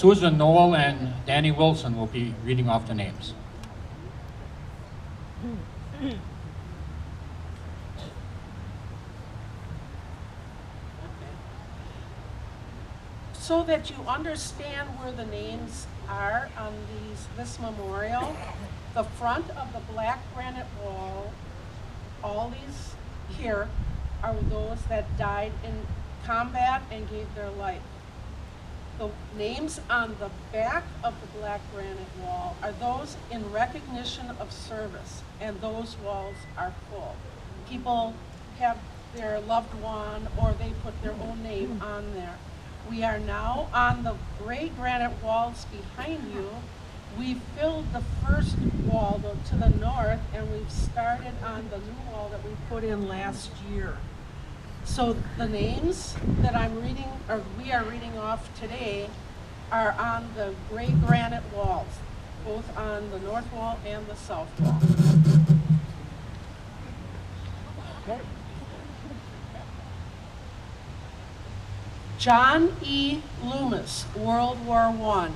Susan Noel and Danny Wilson will be reading off the names. So that you understand where the names are on this memorial, the front of the black granite wall, all these here are those that died in combat and gave their life. The names on the back of the black granite wall are those in recognition of service, and those walls are full. People have their loved one or they put their own name on there. We are now on the gray granite walls behind you. We filled the first wall to the north, and we've started on the new wall that we put in last year. So the names that I'm reading, or we are reading off today, are on the gray granite walls, both on the north wall and the south wall. John E. Loomis, World War I.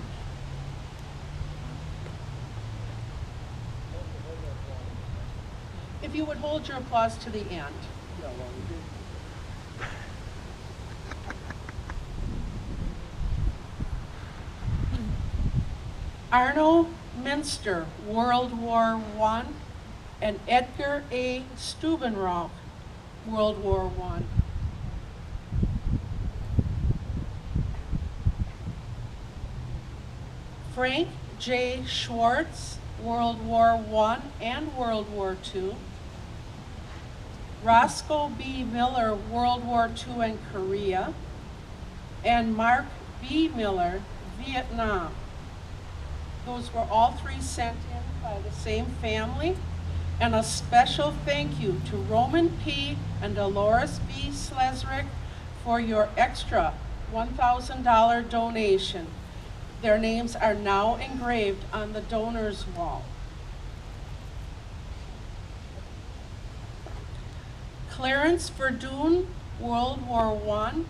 If you would hold your applause to the end. Arno Minster, World War I, and Edgar A. Stubenrauch, World War I. Frank J. Schwartz, World War I and World War II. Roscoe B. Miller, World War II and Korea. And Mark B. Miller, Vietnam. Those were all three sent in by the same family. And a special thank you to Roman P. and Dolores B. Slezrick for your extra $1,000 donation. Their names are now engraved on the donors wall. Clarence Verdun, World War I.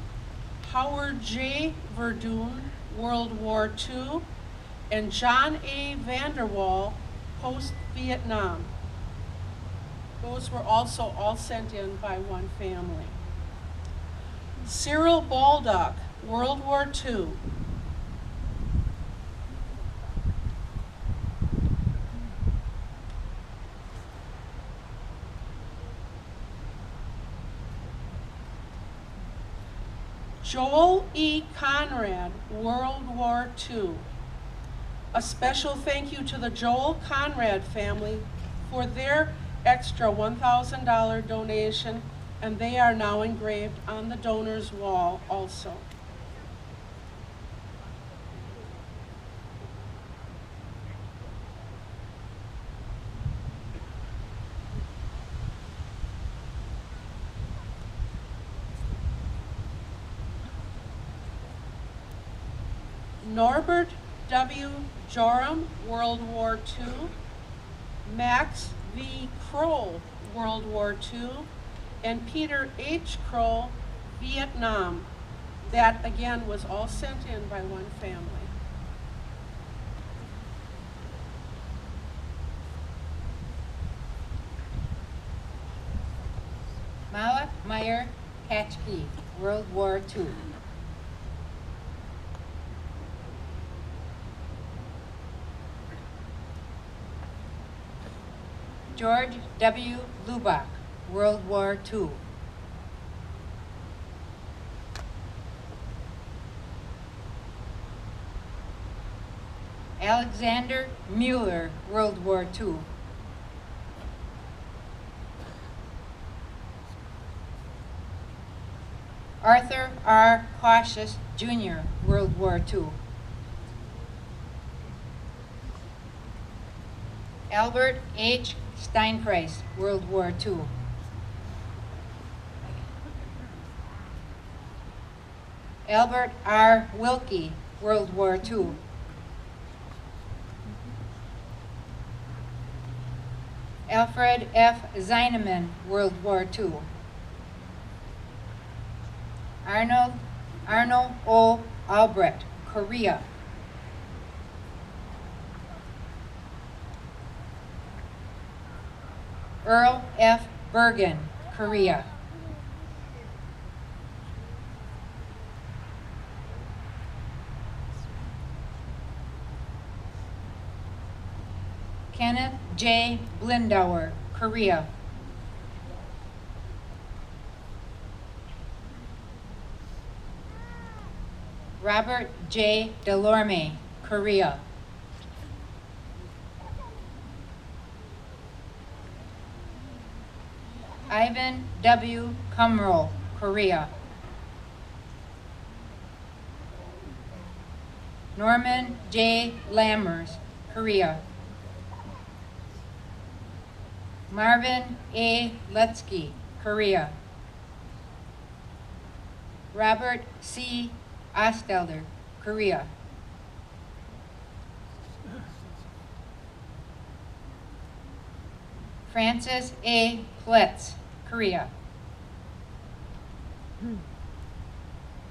Howard J. Verdun, World War II. And John A. Vanderwall, post-Vietnam. Those were also all sent in by one family. Cyril Baldock, World War II. Joel E. Conrad, World War II. A special thank you to the Joel Conrad family for their extra $1,000 donation, and they are now engraved on the donors wall also. Norbert W. Joram, World War II. Max V. Kroll, World War II. And Peter H. Kroll, Vietnam. That, again, was all sent in by one family. Malak Meyer Katchke, World War II. George W. Lubach, World War II. Alexander Mueller, World War II. Arthur R. Cautious, Jr., World War II. Albert H. Steinkreis, World War II. Albert R. Wilkie, World War II. Alfred F. Zeineman, World War II. Arnold O. Albrecht, Korea. Earl F. Bergen, Korea. Kenneth J. Blindauer, Korea. Robert J. Delorme, Korea. Ivan W. Kumro, Korea. Norman J. Lammers, Korea. Marvin A. Lutsky, Korea. Robert C. Ostelder, Korea. Francis A. Pletz, Korea.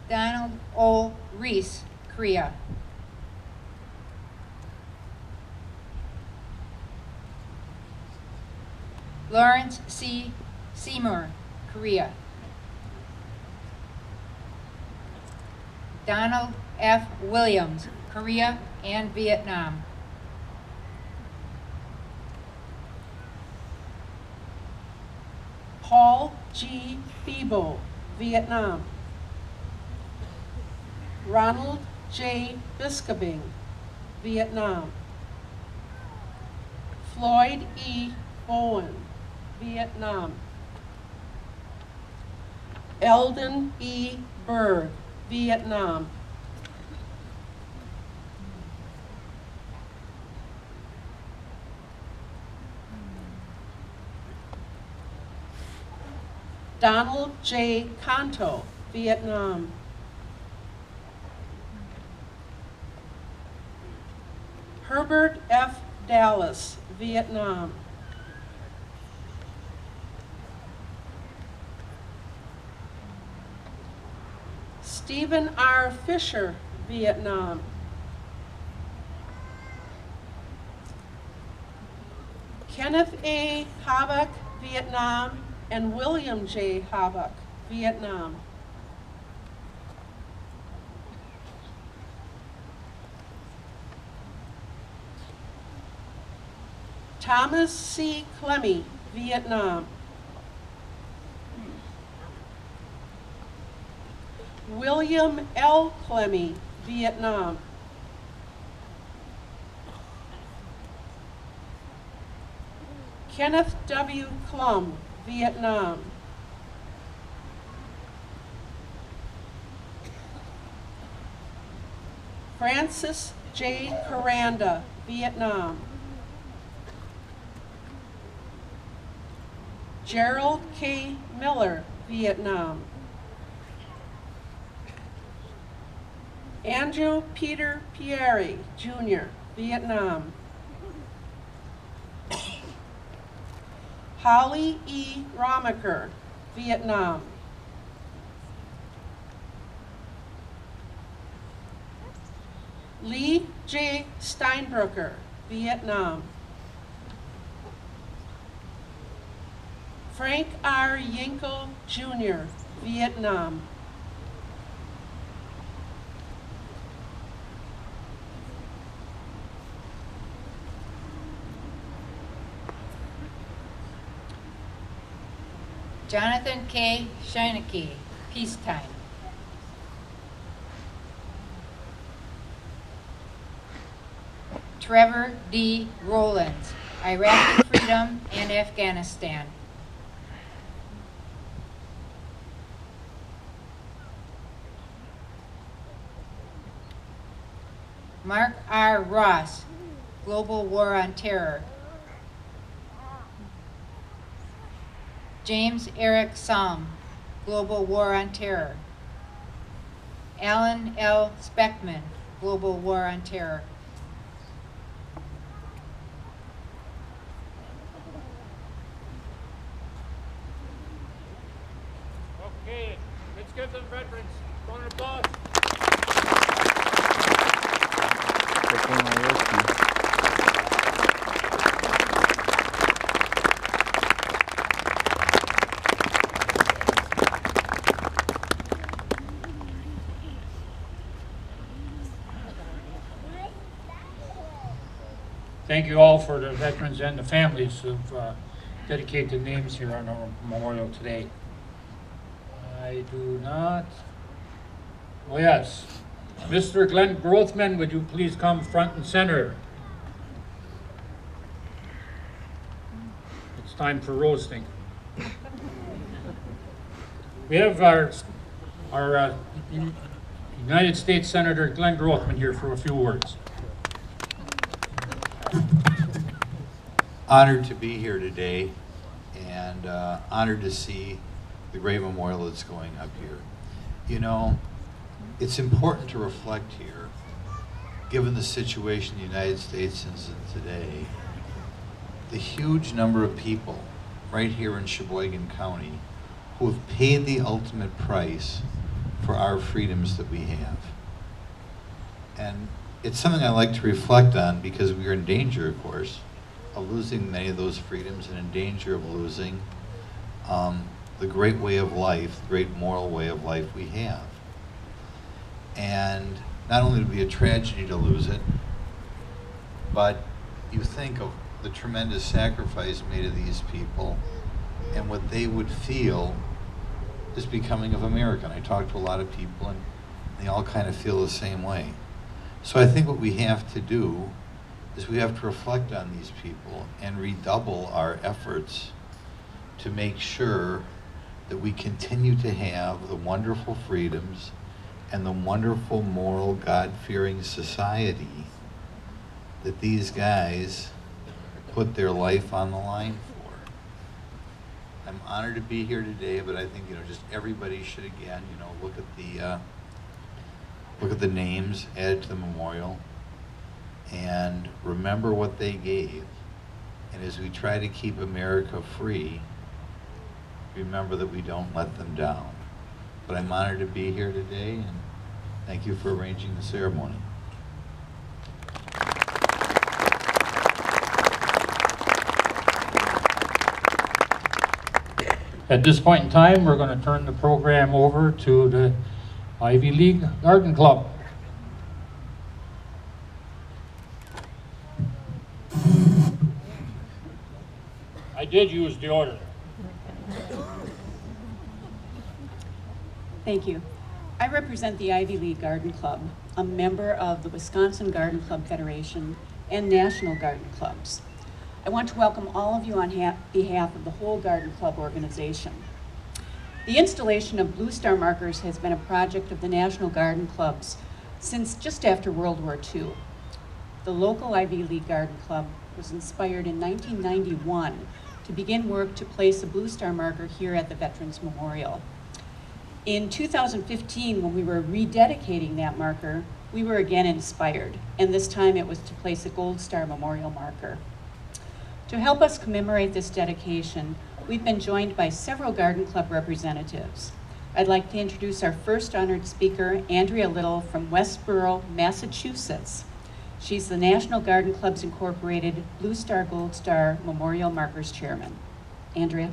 Donald O. Reese, Korea. Lawrence C. Seymour, Korea. Donald F. Williams, Korea and Vietnam. Paul G. Bebo, Vietnam. Ronald J. Biscobing, Vietnam. Floyd E. Bowen, Vietnam. Eldon E. Berg, Vietnam. Donald J. Canto, Vietnam. Herbert F. Dallas, Vietnam. Stephen R. Fisher, Vietnam. Kenneth A. Habak, Vietnam, and William J. Habak, Vietnam. Thomas C. Clemmy, Vietnam. William L. Clemmy, Vietnam. Kenneth W. Klum, Vietnam. Francis J. Caranda, Vietnam. Gerald K. Miller, Vietnam. Andrew Peter Pieri, Jr., Vietnam. Holly E. Romaker, Vietnam. Lee J. Steinbrucker, Vietnam. Frank R. Yinkle, Jr., Vietnam. Jonathan K. Scheinecke, peacetime. Trevor D. Rowlands, Iraqi freedom and Afghanistan. Mark R. Ross, Global War on Terror. James Eric Salm, Global War on Terror. Alan L. Speckman, Global War on Terror. Okay, let's give them veterans a round of applause. Taking my whiskey. thank you all for the veterans and the families who've dedicated names here on our memorial today. I do not. Oh, yes. Mr. Glenn Grothman, would you please come front and center? It's time for roasting. We have our United States Senator Glenn Grothman here for a few words. Honored to be here today and honored to see the great memorial that's going up here. You know, it's important to reflect here, given the situation the United States is in today, the huge number of people right here in Sheboygan County who have paid the ultimate price for our freedoms that we have. And it's something I like to reflect on because we are in danger, of course, of losing many of those freedoms and in danger of losing the great way of life, the great moral way of life we have. And not only would it be a tragedy to lose it, but you think of the tremendous sacrifice made of these people and what they would feel is becoming of America. And I talk to a lot of people and they all kind of feel the same way. So I think what we have to do is we have to reflect on these people and redouble our efforts to make sure that we continue to have the wonderful freedoms and the wonderful moral God-fearing society that these guys put their life on the line for. I'm honored to be here today, but I think, you know, just everybody should again, you know, look at the names added to the memorial and remember what they gave. And as we try to keep America free, remember that we don't let them down. But I'm honored to be here today, and thank you for arranging the ceremony. At this point in time, we're going to turn the program over to the Ivy League Garden Club. I did use deodorant. Thank you. I represent the Ivy League Garden Club, a member of the Wisconsin Garden Club Federation and National Garden Clubs. I want to welcome all of you on behalf of the whole Garden Club organization. The installation of Blue Star markers has been a project of the National Garden Clubs since just after World War II. The local Ivy League Garden Club was inspired in 1991 to begin work to place a Blue Star marker here at the Veterans Memorial. In 2015, when we were rededicating that marker, we were again inspired, and this time it was to place a Gold Star Memorial marker. To help us commemorate this dedication, we've been joined by several Garden Club representatives. I'd like to introduce our first honored speaker, Andrea Little from Westboro, Massachusetts. She's the National Garden Clubs Incorporated Blue Star Gold Star Memorial Markers Chairman. Andrea.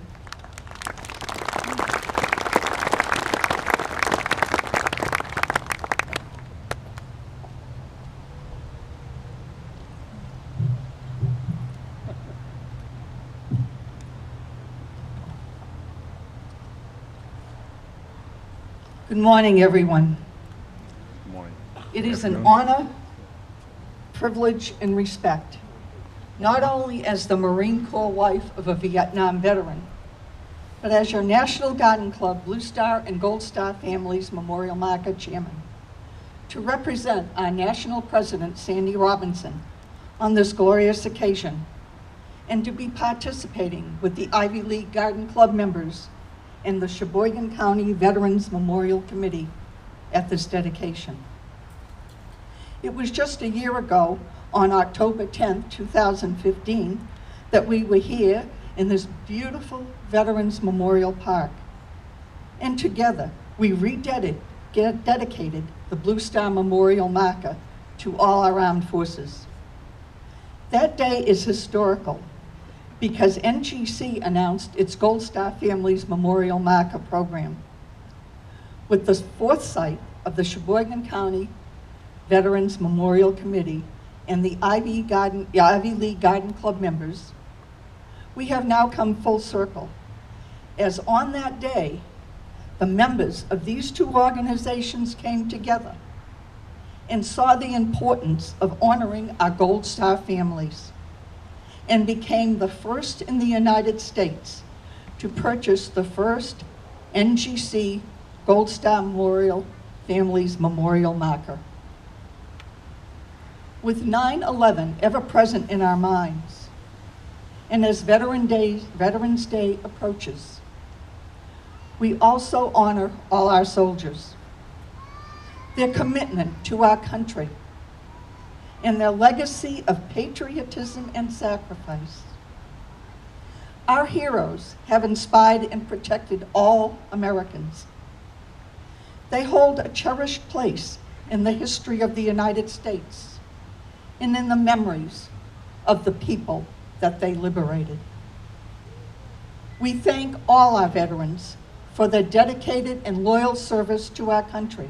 Good morning, everyone. Good morning. It is an Afternoon. honor, privilege, and respect, not only as the Marine Corps wife of a Vietnam veteran, but as your National Garden Club Blue Star and Gold Star Families Memorial Marker Chairman, to represent our National President, Sandy Robinson, on this glorious occasion, and to be participating with the Ivy League Garden Club members and the Sheboygan County Veterans Memorial Committee at this dedication. It was just a year ago, on October 10th, 2015, that we were here in this beautiful Veterans Memorial Park. And together, we dedicated the Blue Star Memorial marker to all our armed forces. That day is historical because NGC announced its Gold Star Families Memorial Marker program. With the foresight of the Sheboygan County Veterans Memorial Committee and the Ivy League Garden Club members, we have now come full circle, as on that day, the members of these two organizations came together and saw the importance of honoring our Gold Star families, and became the first in the United States to purchase the first NGC Gold Star Memorial Families Memorial Marker. With 9/11 ever present in our minds, and as Veterans Day approaches, we also honor all our soldiers, their commitment to our country, and their legacy of patriotism and sacrifice. Our heroes have inspired and protected all Americans. They hold a cherished place in the history of the United States and in the memories of the people that they liberated. We thank all our veterans for their dedicated and loyal service to our country,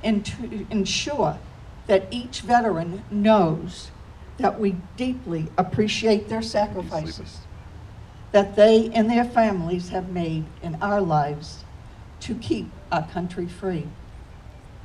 and to ensure that each veteran knows that we deeply appreciate their sacrifices that they and their families have made in our lives to keep our country free.